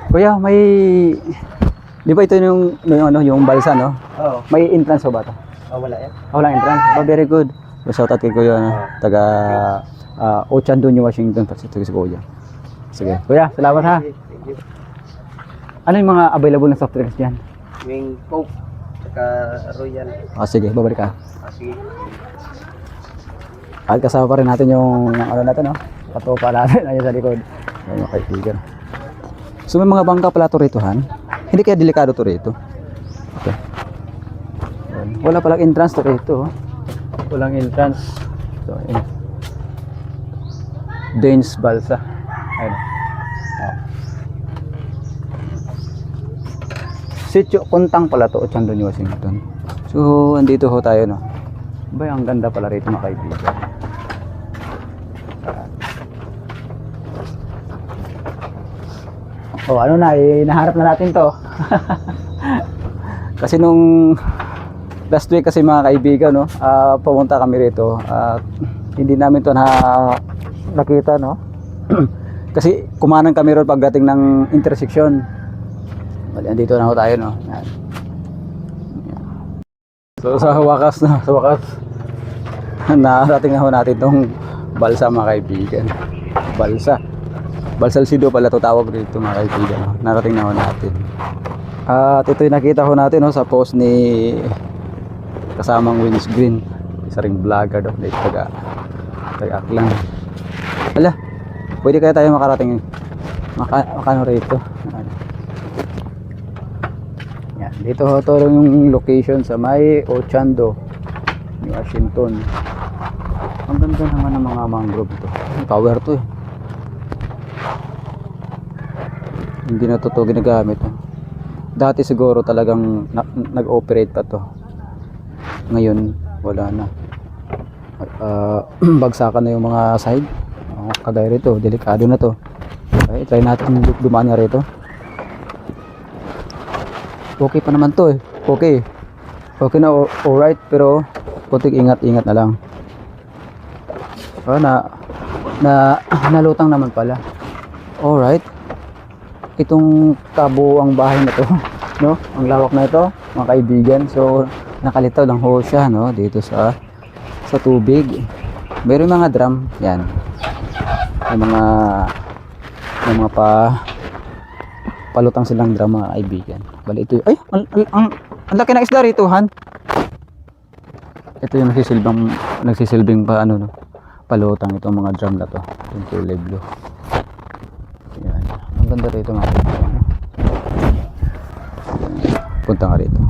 Kuya, may... Di ba ito yung balsa, no? Oo. May entrance ba ito? Wala yan. Walang entrance? Oh, very good. So, shout out kay Kuya, no? Taga Ochandon, Washington. Sige, si Kuya. Sige. Kuya, salamat ha. Thank you. Ano yung mga available na soft drinks dyan? Yung Coke, saka Royal. Sige, babalik ka. Sige. At kasama pa rin natin yung ano natin, no? Katopa natin ayun sa likod. Ayun mga kaibigan. So may mga bangka pala to rito, Han. Hindi kaya delikado to rito. Okay. Wala palang entrance to rito. Walang entrance. So, ayun. Danes Balsa. Ayun. Oh. Sitio Kuntang pala to, Ochandon, Washington. So, andito ho tayo, no? Bay, ang ganda pala rito mga kaibigan. Oh, ano na, naharap na natin to. Kasi nung last week kasi mga kaibigan, no, pumunta kami rito at hindi namin to nakita, no. Kasi kumanan kami ron pagdating ng intersection. Bali, andito na ho tayo, no. Yan. So sa wakas narating na ho natin tong balsa mga kaibigan. Balsal Sido pala to tawag dito mga kaibigan. Narating na ho natin. At ito yung nakita ho natin, no, sa post ni kasamang Wings Green. Isa ring vlogger daw dito taga Aklan. Hala, pwede kaya tayo makarating makano rito. Yan, dito ho to yung location sa may Ochando, Washington. Ang ganda naman ng mga mangrove to. Power to eh. Hindi na to ginagamit. Dati siguro talagang nag-operate pa to. Ngayon wala na. Bagsakan na yung mga side. Kagaya rito, delikado na to. Okay, try natin dumaan nga rito. Okay pa naman to eh. Okay na, alright, pero putik ingat na lang. Nalutang naman pala. Alright. Itong kabuuang bahay na to, no? Ang lawak na ito, mga kaibigan. So, nakalitaw lang ho siya, no? Dito sa tubig. Meron mga drum, yan. May mga palutang silang drum, mga kaibigan. Bali ito, ay, ang laki na isda rito, Han. Ito yung nagsisilbing pa, ano, no? Palutang itong mga drum na to. Yung kulay blue. Yan. Ang ganda rito mga kaibigan. Punta nga rito.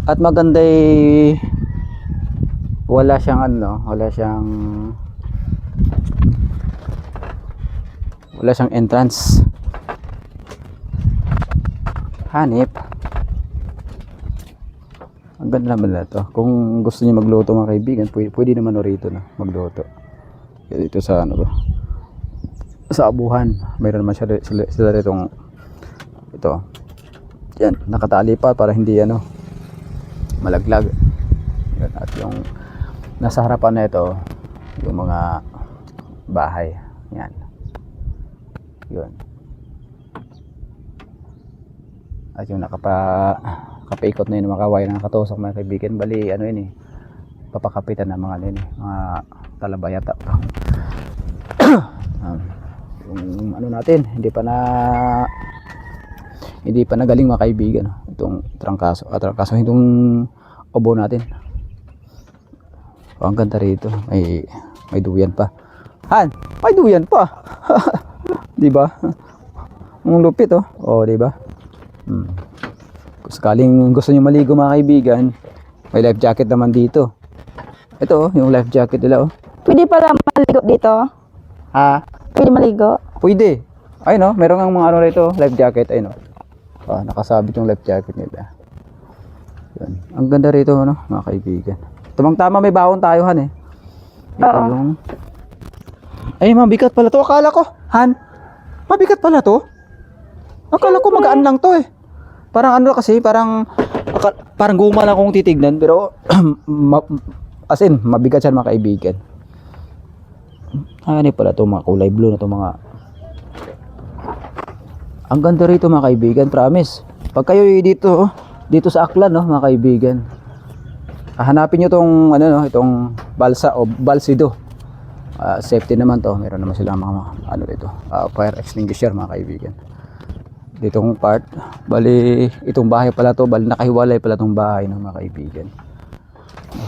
At maganda wala siyang entrance. Hanip. Ang ganda naman na to. Kung gusto niyo magluto mga kaibigan, pwede naman rito na magluto. Dito sa ano to, sa abuhan mayroon naman sila itong ito yan, nakatali pa para hindi malaglag yan. At yung nasa harapan na ito yung mga bahay yan, yun. At yung nakapaikot na yun mga kaway na nakatusok mga kaibigan, bali ano yun papakapitan ng mga mga talabayata pa. Yung ano natin hindi pa nagaling mga kaibigan itong trangkaso itong obo natin. Ang ganda rito, may duyan pa, Han, may duyan pa. Di ba? Ang lupit di ba? Kung sakaling gusto niyo maligo mga kaibigan, may life jacket naman dito. Ito yung life jacket nila Pwede pala maligo dito? Ha? Pwede maligo? Pwede. Ayun meron ng mga ano rito, life jacket, ayun nakasabit yung life jacket nila. Yan. Ang ganda rito mga kaibigan. Tamang-tama may bawon tayo, Han Ito yung ay, mabigat pala to. Akala ko, Han, mabigat pala to. Akala ko magaan lang to Parang ano kasi, parang guma lang kung titignan, pero as in, mabigat siya mga kaibigan. Ano pala to, mga kulay blue na to, mga Ang ganda rito mga kaibigan, promise. Pag kayo dito sa Aklan, no, mga kaibigan. Hanapin niyo tong ano no, itong balsa o balsido. Safety naman to. Meron naman sila mga ano dito, fire extinguisher mga kaibigan. Ditong part, bali itong bahay pala to, bali nakahiwalay pala tong bahay ng mga kaibigan.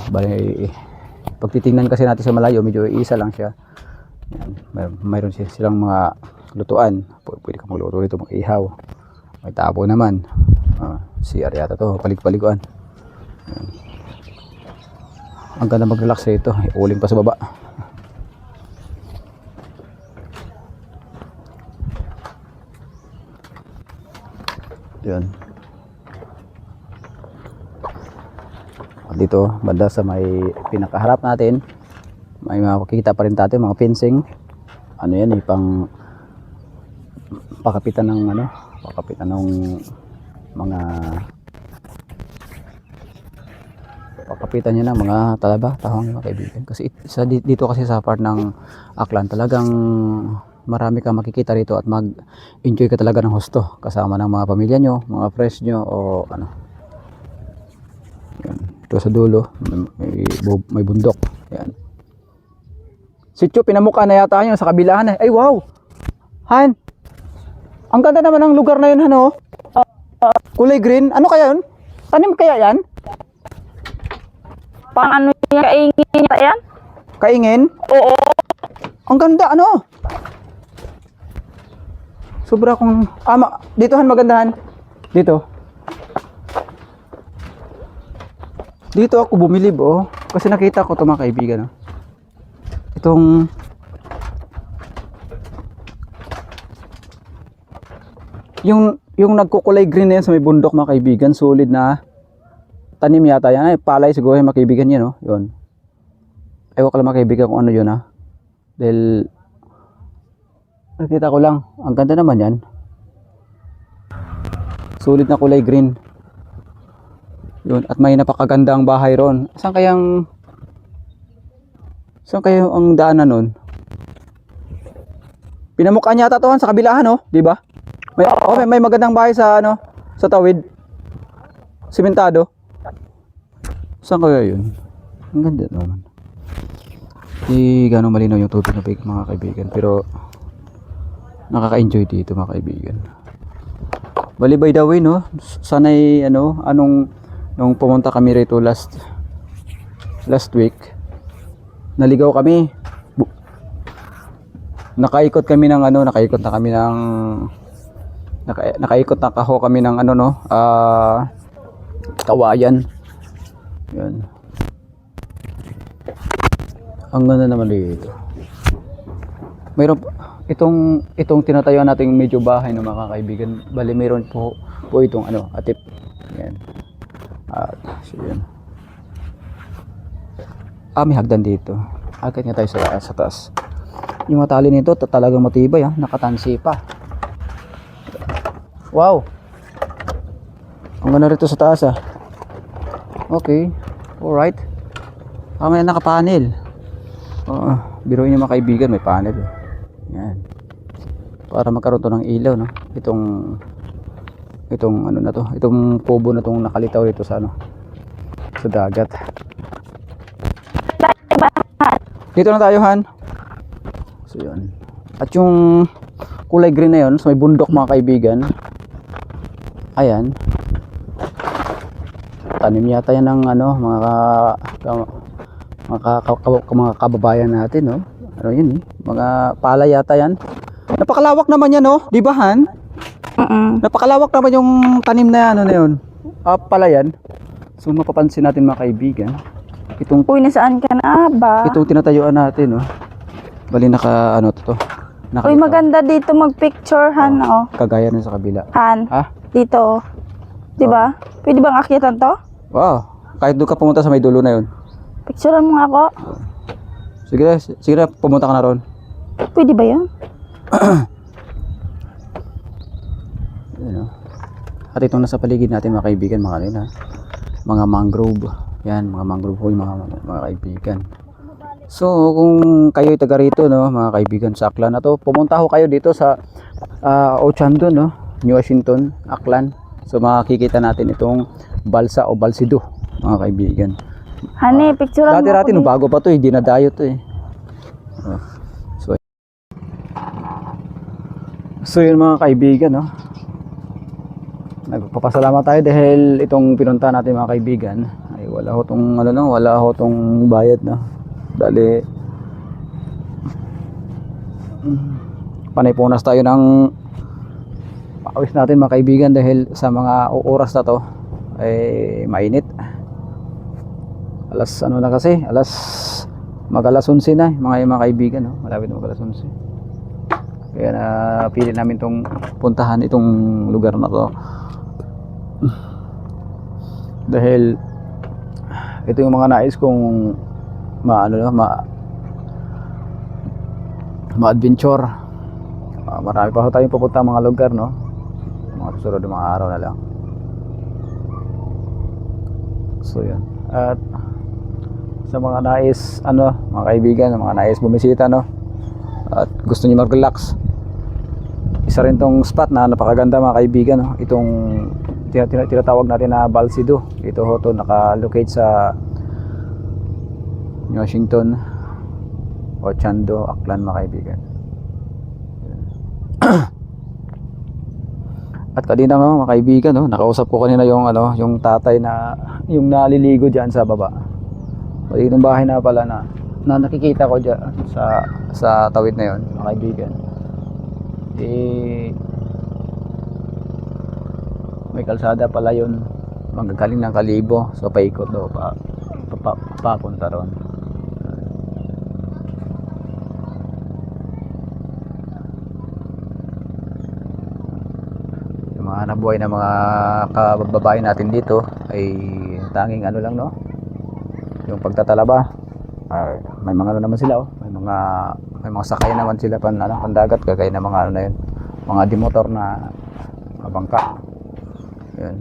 Bali pag titingnan kasi natin sa malayo, medyo isa lang siya. Yan, mayroon silang mga lutuan. Pwede kang magluto dito, mag-ihaw. May tabo naman. CR yata to, palig-paliguan. Yan. Ang ganda mag-relax rito, uling pa sa baba. Yan. At dito, banda sa may pinakaharap natin, may makikita pa rin tayo mga fencing. Ano yan, pang pakapitan ng ano, pakapitan ng mga pakapitan niya ng mga talaba, tahong mga kaibigan. Kasi dito kasi sa part ng Aklan, talagang marami kang makikita rito at mag-enjoy ka talaga ng husto kasama ng mga pamilya nyo, mga friends nyo o ano. Yan. Ito sa dulo, may bundok. Yan. Sityo, pinamukha na yata nyo sa kabilaan. Ay wow! Han! Ang ganda naman ng lugar na yun, ano? Kulay green. Ano kaya yun? Tanim kaya yan? Pang ano yan, kaingin yata yan? Kaingin? Oo. Ang ganda, ano? Sobra kong... dito Han, magandahan. Dito. Dito ako bumilib, oh. Kasi nakita ko ito mga kaibigan, oh. Itong... Yung nagkukulay green na yan sa may bundok mga kaibigan, solid na tanim yata yan. Ay, palay siguro yung mga kaibigan yan, oh. Yun. Ewan ko lang mga kaibigan kung ano yun, ha. Dahil... nakita ko lang. Ang ganda naman yan. Solid na kulay green. Yun. At may napakagandang bahay ron. Saan kayang ang daanan nun? Pinamukha niya ata to sa kabilahan, no? Di ba? May magandang bahay sa ano, sa tawid. Simentado. Saan kaya yun? Ang ganda naman. Di gano'ng malinaw yung tubig na mga kaibigan, pero nakaka-enjoy dito mga kaibigan. Bali by the way, no, sanay nung pumunta kami rito last week, naligaw kami. Nakaikot na kaho kami ng kawayan. Yan. Ang ganda naman dito. Mayroon itong tinatayuan nating medyo bahay ng mga kaibigan. Bali mayroon po itong atip. Yan. At so yan. May hagdan dito. Akit nga tayo sa taas. Yung mga tali nito talagang matibay, ha. Nakatansi pa. Wow. Ang ganda rito sa taas, ha. Okay. Alright. May nakapanel. Biruin niyo mga kaibigan, may panel. Yan. Para magkaroon to ng ilaw, no. Itong kubo na tong nakalitaw dito sa sa dagat. Dito na tayo, Han. So yun. At yung kulay green na yun, so may bundok mga kaibigan. Ayan. Tanim yata yan ng mga kababayan natin, no. Ano yun, mga palay yata yan. Napakalawak naman yan, no. Di ba, Han? Napakalawak naman yung tanim na yun. Palayan. So mapapansin natin mga kaibigan, Uy, nasaan ka na ba? itong tinatayuan natin, no. Bali to. Uy, maganda dito mag-picture, Han, oh. Kagaya nun sa kabila. Han, Ha? dito, oh. Diba? Pwede bang akitan to? Wow. Kahit doon ka pumunta sa may dulo na yun. Picturean mo nga ako. Sige na, pumunta ka na ron. Pwede ba yan? Ayan, oh. At itong nasa paligid natin mga kaibigan, mga mangrove. Yan, mga mangrove hoy, mga kaibigan. So, kung kayo taga rito, no, mga kaibigan sa Aklan na to, pumunta ho kayo dito sa Ochando, no. New Washington, Aklan. So makikita natin itong balsa o balsido, mga kaibigan. Honey, picturean mo Dati-dati ako nung bago pa to, hindi na dayo to eh. Oh. So yun mga kaibigan, no? Nagpapasalamat tayo dahil itong pinunta natin mga kaibigan ay wala ho tong ano, no? Wala ho tong bayad, no? Dali panay-punas tayo ng pawis natin mga kaibigan dahil sa mga oras na to ay mainit. Alas ano na kasi, mag-alas 11 na mga kaibigan, no? Malapit na mag-alas 11. Kaya na pili namin tong puntahan itong lugar na to. Dahil ito yung mga nais kong ma-adventure. Marami pa tayong pupunta mga lugar, no? Mga susunod na mga araw na lang. So yan. At sa mga nais mga kaibigan, mga nais bumisita, no? At gusto niyo mag-relax, isa rin tong spot na napakaganda mga kaibigan, no? Itong tinatawag natin na Balsido. Ito ho to naka-locate sa New Washington, Ochando, Aklan mga kaibigan. At kanina mga kaibigan, no, nakausap ko kanina yung yung tatay na yung naliligo diyan sa baba. Itong bahay na pala na nakikita ko diyan sa tawid na yon mga kaibigan. May kalsada pala yun, magagaling ng Kalibo, so paikot daw papunta ron. Yung mga nabuhay na mga kababae natin dito ay tanging lang, no, yung pagtatalaba. May mga naman sila, may mga sakay naman sila pandagat, kagaya ng mga na yun, mga dimotor na bangka. Yan.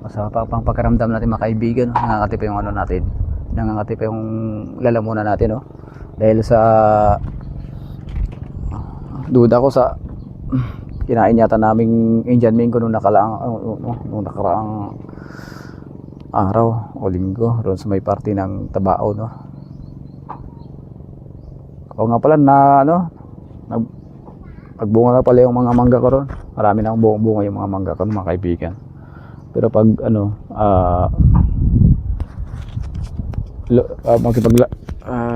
Masarap pang pagkaramdam natin mga kaibigan, no? Nangangati pa yung natin, nangangati pa yung lalamunan natin, no? Dahil sa duda ko sa kinain yata naming Indian Mango nung nakaraang araw o linggo roon sa may party ng Tabao, no? O nga pala nagbunga na pala yung mga mangga ko ron. Marami na akong bunga yung mga mangga ko, mga kaibigan. Pero pag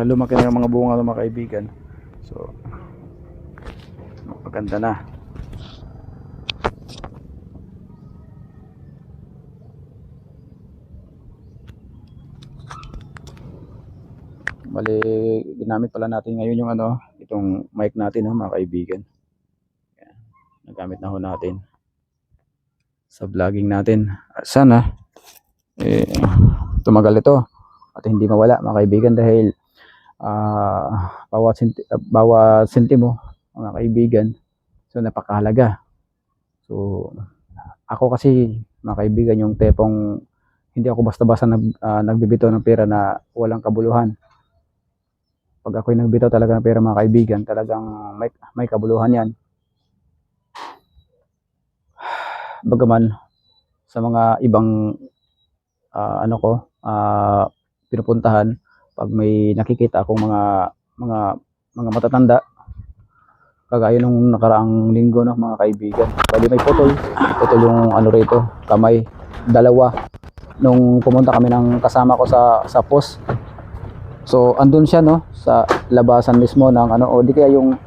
lumaki na yung mga bunga ng mga kaibigan, so maganda na. Bali, ginamit pala natin ngayon yung itong mic natin, mga kaibigan. Yan. Nagamit na ho natin sa vlogging natin. Sana tumagal ito at hindi mawala mga kaibigan dahil bawat sentimo mga kaibigan, so napakahalaga. So ako kasi mga kaibigan, yung tepong hindi ako basta-basta nagbibitaw ng pera na walang kabuluhan. Pag ako'y nagbitaw talaga ng pera mga kaibigan, talagang may kabuluhan yan. Bagaman sa mga ibang pinupuntahan, pag may nakikita akong mga matatanda, kagaya nung nakaraang linggo, no, mga kaibigan, bali may putol yung rito, kamay, dalawa, nung pumunta kami ng kasama ko sa post. So andun siya, no, sa labasan mismo ng o di kaya yung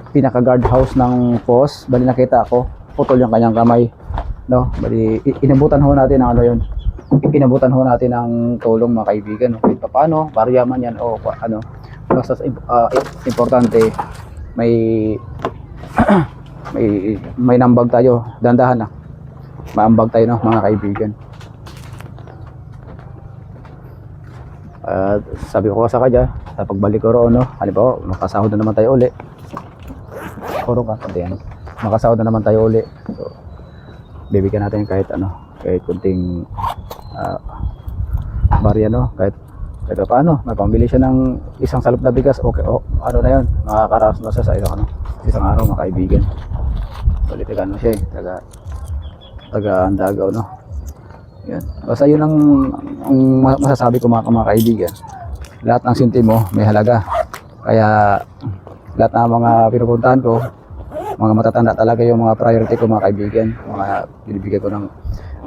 pinaka guard house ng post. Bali nakita ako putol yung kanyang kamay, no. Bali inabutan ho natin ng yun, inabutan ho natin ng tulong mga kaibigan, no? Kahit paano, barya man yan o basta importante may may nambag tayo, dandahan na maambag tayo, no, mga kaibigan. At sabi ko sa kanya, sa pagbalik ko roon, no, halimbawa makasahod na naman tayo uli, makasahod na naman tayo uli, so bibigyan natin kahit kahit kunting barya, no, kahit Ito paano, may pambili siya ng isang salop na bigas, okay, ano na yun, makakaraos na siya sa isang araw mga kaibigan. Balik taga ano siya eh, taga Andagaw, no? Yan. Basta yun ang masasabi ko mga kaibigan. Lahat ng sentimo may halaga. Kaya lahat ng mga pinupuntahan ko, mga matatanda talaga yung mga priority ko mga kaibigan. Mga binibigay ko ng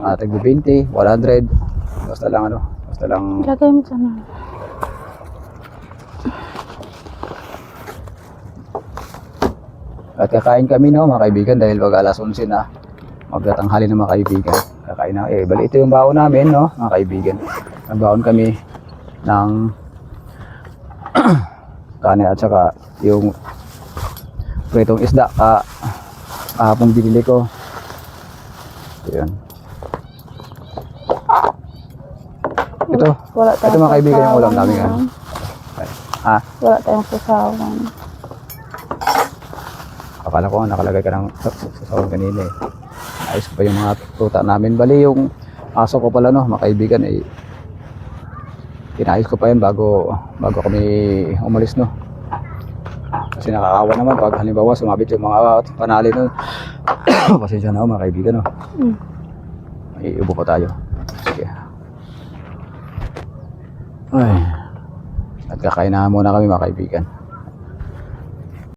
tag 20, 100. Basta lang basta lang. Lagay mo sana. At kakain kami no mga kaibigan dahil wag alas 11 na. Magtatanghali na mga kaibigan. Kakain na. Bali ito yung baon namin no mga kaibigan. Nagbaon kami ng kanin at saka yung pritong isda kahapon binili ko. Ayan. Ito Wala tayong mga kaibigan yung ulam namin sasawan. Wala tayong sasawan. Akala ko nakalagay ka ng sasawang kanina eh. Ayos pa yung mga tuta namin. Bali yung aso ko pala no mga kaibigan eh. Inayos ko pa yan bago kami umalis no. Kasi nakakawa naman pag halimbawa sumabit yung mga panali no. Pasensya na mga kaibigan no. Iubo pa tayo. Sige. Ay. At kakain na muna kami mga kaibigan.